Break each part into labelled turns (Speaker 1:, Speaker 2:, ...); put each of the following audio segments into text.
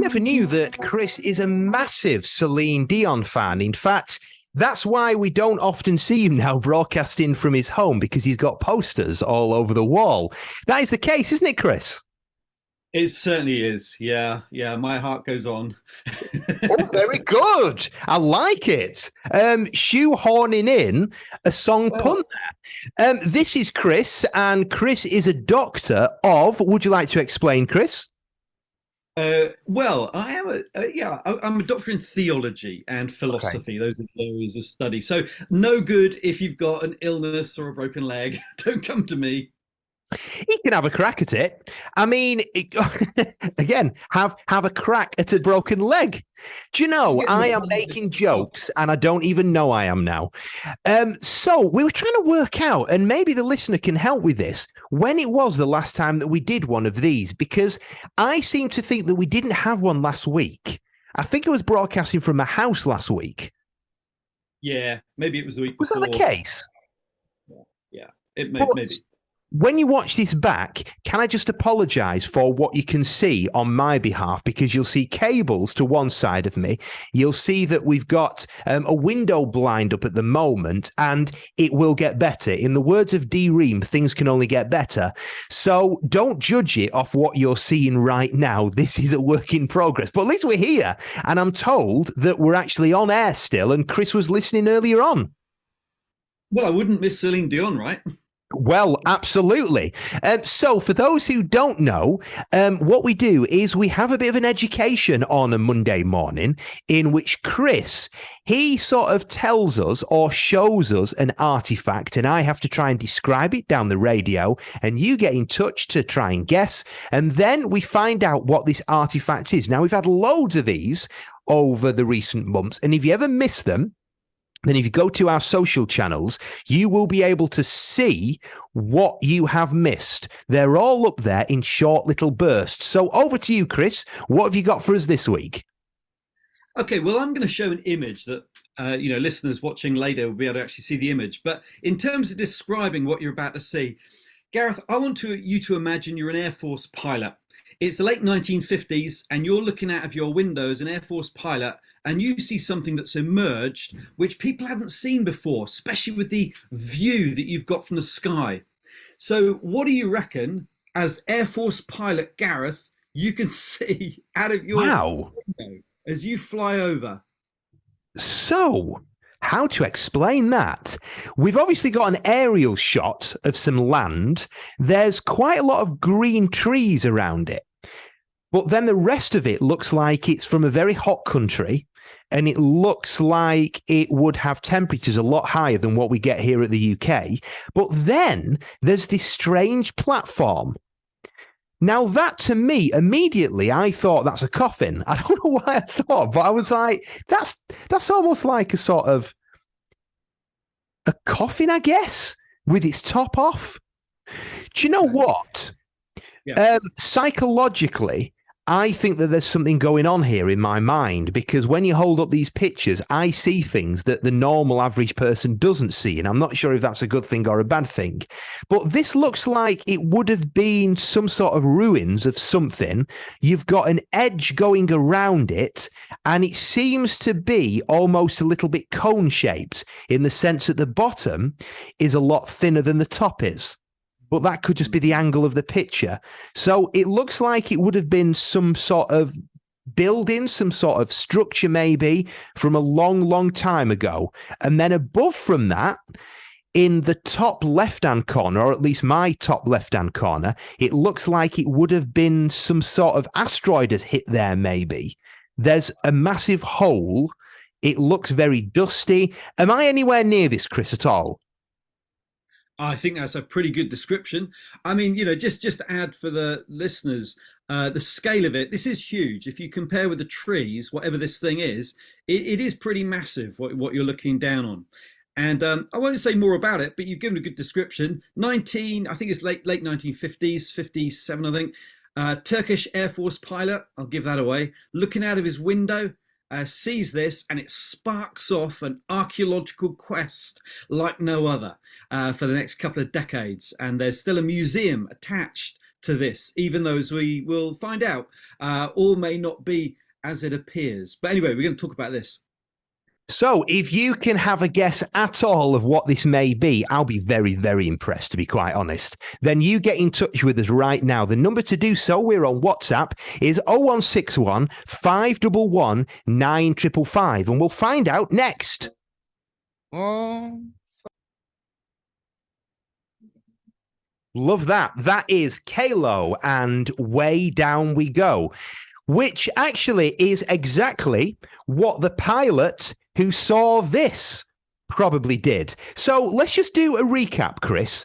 Speaker 1: never knew that Chris is a massive Celine Dion fan. In fact, that's why we don't often see him now broadcasting from his home, because he's got posters all over the wall. That is the case, isn't it, Chris?
Speaker 2: It certainly is. Yeah, yeah. My heart goes on.
Speaker 1: Oh, very good. I like it. Shoehorning in a song
Speaker 2: Well,
Speaker 1: pun there. This is Chris, and Chris is a doctor of. Would you like to explain, Chris?
Speaker 2: well, I am I'm a doctor in theology and
Speaker 1: Okay.
Speaker 2: philosophy. Those are the areas of study. So no good if you've got an illness or a broken leg. Don't come to me.
Speaker 1: He can have a crack at it. I mean, again, have a crack at a broken leg. Do you
Speaker 2: You
Speaker 1: know,
Speaker 2: get
Speaker 1: I
Speaker 2: the
Speaker 1: am making jokes and I don't even know I am now. So we were trying to work out, and maybe the listener can help with this, when it was the last time that we did one of these, because I seem to think that we didn't have one last week. I think it was broadcasting from my house last week.
Speaker 2: Yeah, maybe it was the week
Speaker 1: Was that the
Speaker 2: before.
Speaker 1: case?
Speaker 2: Yeah, yeah. It may
Speaker 1: But
Speaker 2: maybe.
Speaker 1: when you watch this back, can I just apologize for what you can see on my behalf? Because you'll see cables to one side of me. You'll see that we've got a window blind up at the moment, and it will get better. In the words of D Ream, things can only get better. So don't judge it off what you're seeing right now. This is a work in progress. But at least we're here. And I'm told that we're actually on air still, and Chris was listening earlier on.
Speaker 2: Well, I wouldn't miss Celine Dion, right?
Speaker 1: Well, absolutely. So, for those who don't know, what we do is we have a bit of an education on a Monday morning in which Chris, he sort of tells us or shows us an artifact, and I have to try and describe it down the radio, and you get in touch to try and guess, and then we find out what this artifact is. Now, we've had loads of these over the recent months, and if you ever miss them, then if you go to our social channels, you will be able to see what you have missed. They're all up there in short little bursts. So over to you, Chris. What have you got for us this week?
Speaker 2: Okay, well, I'm going to show an image that listeners watching later will be able to actually see the image. But in terms of describing what you're about to see, Gareth, I want you to imagine you're an Air Force pilot. It's the late 1950s, and you're looking out of your window as an Air Force pilot, and you see something that's emerged, which people haven't seen before, especially with the view that you've got from the sky. So, what do you reckon, as Air Force pilot Gareth, you can see out of your
Speaker 1: Wow.
Speaker 2: window as you fly over?
Speaker 1: So, how to explain that? We've obviously got an aerial shot of some land. There's quite a lot of green trees around it. But then the rest of it looks like it's from a very hot country, and it looks like it would have temperatures a lot higher than what we get here at the UK. But then there's this strange platform. Now, that to me, immediately, I thought that's a coffin. I don't know why I thought, but I was like, that's almost like a sort of a coffin, I guess, with its top off. Do you know
Speaker 2: Okay.
Speaker 1: what?
Speaker 2: Yeah.
Speaker 1: Psychologically, I think that there's something going on here in my mind, because when you hold up these pictures, I see things that the normal average person doesn't see. And I'm not sure if that's a good thing or a bad thing. But this looks like it would have been some sort of ruins of something. You've got an edge going around it, and it seems to be almost a little bit cone shaped in the sense that the bottom is a lot thinner than the top is, but that could just be the angle of the picture. So it looks like it would have been some sort of building, some sort of structure maybe from a long, long time ago. And then above from that, in the top left-hand corner, or at least my top left-hand corner, it looks like it would have been some sort of asteroid has hit there maybe. There's a massive hole. It looks very dusty. Am I anywhere near this, Chris, at all?
Speaker 2: I think that's a pretty good description. I mean, just to add for the listeners, the scale of it, this is huge. If you compare with the trees, whatever this thing is, it is pretty massive what you're looking down on. And I won't say more about it, but you've given a good description. I think it's late 1950s, 57, I think. Turkish Air Force pilot, I'll give that away, looking out of his window, sees this, and it sparks off an archaeological quest like no other for the next couple of decades. And there's still a museum attached to this, even though, as we will find out, all may not be as it appears. But anyway, we're going to talk about this.
Speaker 1: So, if you can have a guess at all of what this may be, I'll be very, very impressed, to be quite honest. Then you get in touch with us right now. The number to do so, we're on WhatsApp, is 0161 511 9555, and we'll find out next. Love that. That is Kalo and Way Down We Go, which actually is exactly what the pilot who saw this probably did. So let's just do a recap, Chris.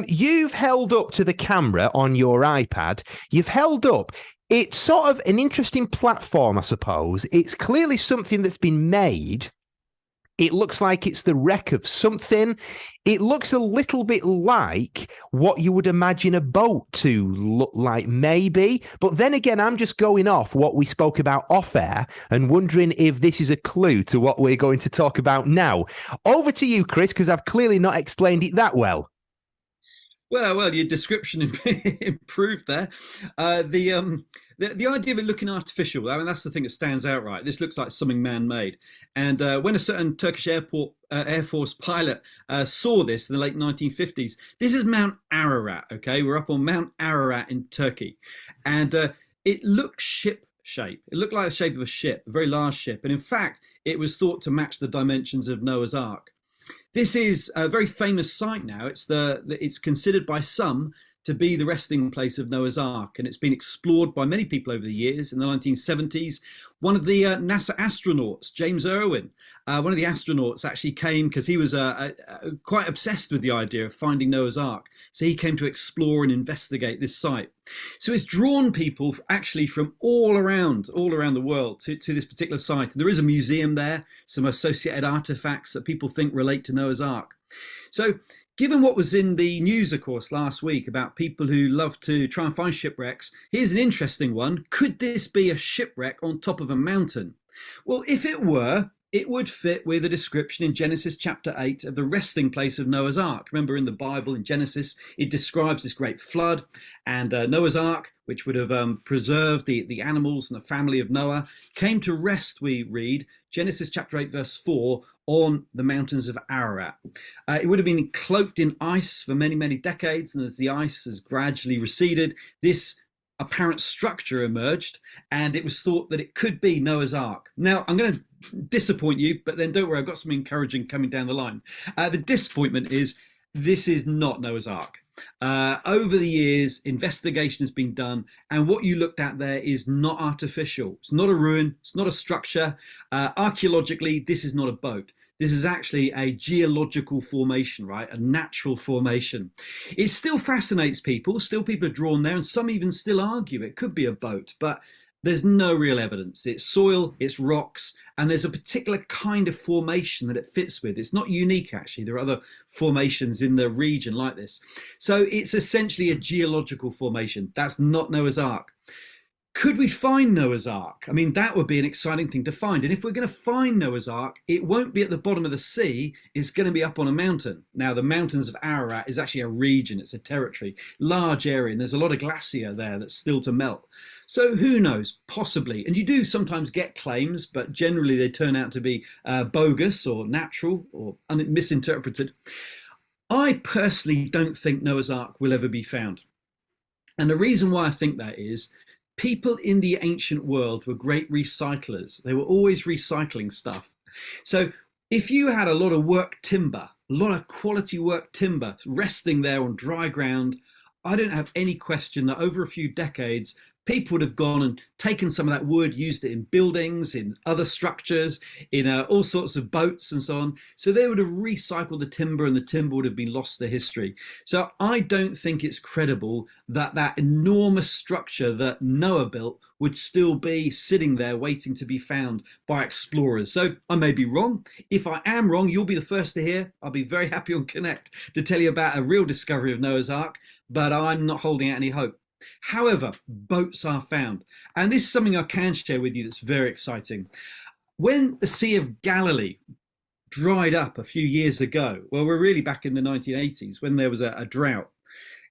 Speaker 1: You've held up to the camera on your iPad. You've held up. It's sort of an interesting platform, I suppose. It's clearly something that's been made. It looks like it's the wreck of something. It looks a little bit like what you would imagine a boat to look like, maybe. But then again, I'm just going off what we spoke about off air and wondering if this is a clue to what we're going to talk about now. Over to you, Chris, because I've clearly not explained it that well.
Speaker 2: Well, your description improved there. The idea of it looking artificial, I mean, that's the thing that stands out, right? This looks like something man-made. And when a certain Turkish Air Force pilot saw this in the late 1950s, this is Mount Ararat, okay? We're up on Mount Ararat in Turkey. And it looked ship-shaped. It looked like the shape of a ship, a very large ship. And in fact, it was thought to match the dimensions of Noah's Ark. This is a very famous site now. It's considered by some to be the resting place of Noah's Ark, and it's been explored by many people over the years. In the 1970s, one of the NASA astronauts, James Irwin, one of the astronauts actually came because he was quite obsessed with the idea of finding Noah's Ark. So he came to explore and investigate this site. So it's drawn people actually from all around the world to this particular site. And there is a museum there, some associated artifacts that people think relate to Noah's Ark. So given what was in the news, of course, last week about people who love to try and find shipwrecks, here's an interesting one. Could this be a shipwreck on top of a mountain? Well, if it were, it would fit with a description in Genesis chapter 8 of the resting place of Noah's Ark. Remember, in the Bible, in Genesis, it describes this great flood, and Noah's Ark, which would have preserved the animals and the family of Noah, came to rest, we read, Genesis chapter 8, verse 4, on the mountains of Ararat. It would have been cloaked in ice for many, many decades, and as the ice has gradually receded, this apparent structure emerged, and it was thought that it could be Noah's Ark. Now, I'm going to disappoint you, but then don't worry, I've got something encouraging coming down the line. The disappointment is this is not Noah's Ark. Over the years, investigation has been done, and what you looked at there is not artificial. It's not a ruin, it's not a structure. Archaeologically, this is not a boat. This is actually a geological formation, right? A natural formation. It still fascinates people. Still people are drawn there, and some even still argue it could be a boat, but there's no real evidence. It's soil, it's rocks, and there's a particular kind of formation that it fits with. It's not unique, actually. There are other formations in the region like this. So it's essentially a geological formation. That's not Noah's Ark. Could we find Noah's Ark? I mean, that would be an exciting thing to find. And if we're going to find Noah's Ark, it won't be at the bottom of the sea. It's going to be up on a mountain. Now, the mountains of Ararat is actually a region. It's a territory, large area. And there's a lot of glacier there that's still to melt. So who knows? Possibly. And you do sometimes get claims, but generally they turn out to be bogus or natural or misinterpreted. I personally don't think Noah's Ark will ever be found. And the reason why I think that is, people in the ancient world were great recyclers. They were always recycling stuff. So if you had a lot of work timber, a lot of quality work timber resting there on dry ground, I don't have any question that over a few decades, people would have gone and taken some of that wood, used it in buildings, in other structures, in all sorts of boats and so on. So they would have recycled the timber, and the timber would have been lost to history. So I don't think it's credible that that enormous structure that Noah built would still be sitting there waiting to be found by explorers. So I may be wrong. If I am wrong, you'll be the first to hear. I'll be very happy on Connect to tell you about a real discovery of Noah's Ark, but I'm not holding out any hope. However, boats are found. And this is something I can share with you that's very exciting. When the Sea of Galilee dried up a few years ago, well, we're really back in the 1980s when there was a drought,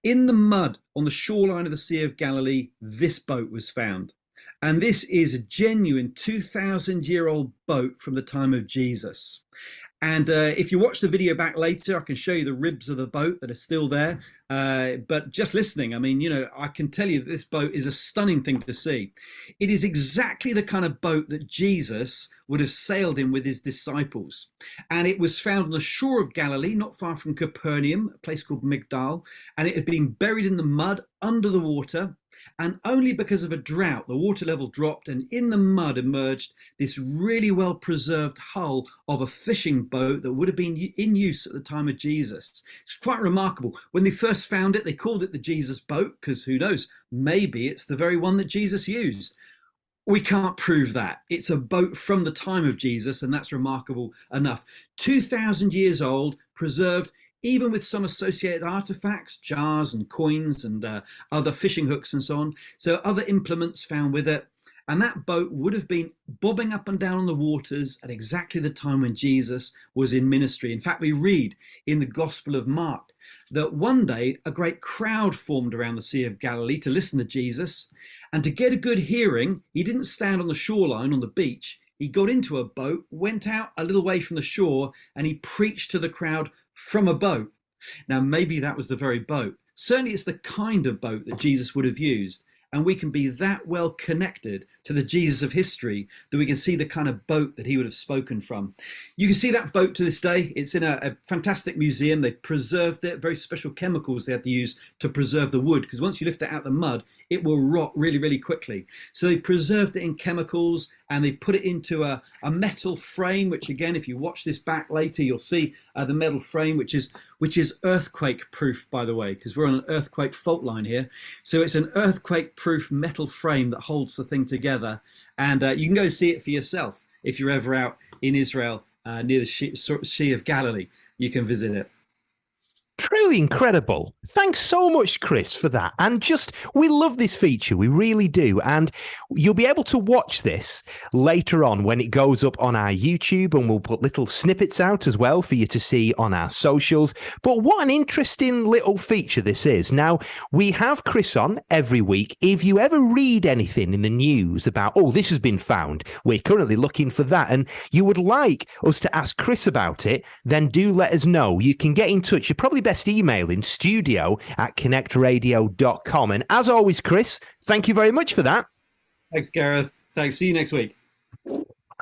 Speaker 2: In the mud on the shoreline of the Sea of Galilee, this boat was found. And this is a genuine 2,000-year-old boat from the time of Jesus. And if you watch the video back later, I can show you the ribs of the boat that are still there. But just listening, I mean, I can tell you that this boat is a stunning thing to see. It is exactly the kind of boat that Jesus would have sailed in with his disciples. And it was found on the shore of Galilee, not far from Capernaum, a place called Migdal. And it had been buried in the mud under the water. And only because of a drought, the water level dropped, and in the mud emerged this really well preserved hull of a fishing boat that would have been in use at the time of Jesus. It's quite remarkable. When they first found it, they called it the Jesus boat, because who knows, maybe it's the very one that Jesus used. We can't prove that. It's a boat from the time of Jesus, and that's remarkable enough. 2,000 years old, preserved, even with some associated artifacts, jars and coins and other fishing hooks and so on. So other implements found with it. And that boat would have been bobbing up and down on the waters at exactly the time when Jesus was in ministry. In fact, we read in the Gospel of Mark that one day a great crowd formed around the Sea of Galilee to listen to Jesus. And to get a good hearing, he didn't stand on the shoreline on the beach. He got into a boat, went out a little way from the shore, and he preached to the crowd from a boat. Now, maybe that was the very boat. Certainly it's the kind of boat that Jesus would have used. And we can be that well connected to the Jesus of history that we can see the kind of boat that he would have spoken from. You can see that boat to this day. It's in a fantastic museum. They preserved it, very special chemicals they had to use to preserve the wood, because once you lift it out of the mud, it will rot really, really quickly. So they preserved it in chemicals, and they put it into a metal frame, which again, if you watch this back later, you'll see the metal frame, which is earthquake proof, by the way, because we're on an earthquake fault line here. So it's an earthquake proof metal frame that holds the thing together. And you can go see it for yourself. If you're ever out in Israel near the Sea of Galilee, you can visit it.
Speaker 1: Truly incredible. Thanks so much, Chris, for that. And we love this feature. We really do. And you'll be able to watch this later on when it goes up on our YouTube, and we'll put little snippets out as well for you to see on our socials. But what an interesting little feature this is. Now, we have Chris on every week. If you ever read anything in the news about, this has been found, we're currently looking for that, and you would like us to ask Chris about it, then do let us know. You can get in touch. You're probably best emailing studio@connectradio.com. And as always, Chris, thank you very much for that.
Speaker 2: Thanks, Gareth. Thanks. See you next week.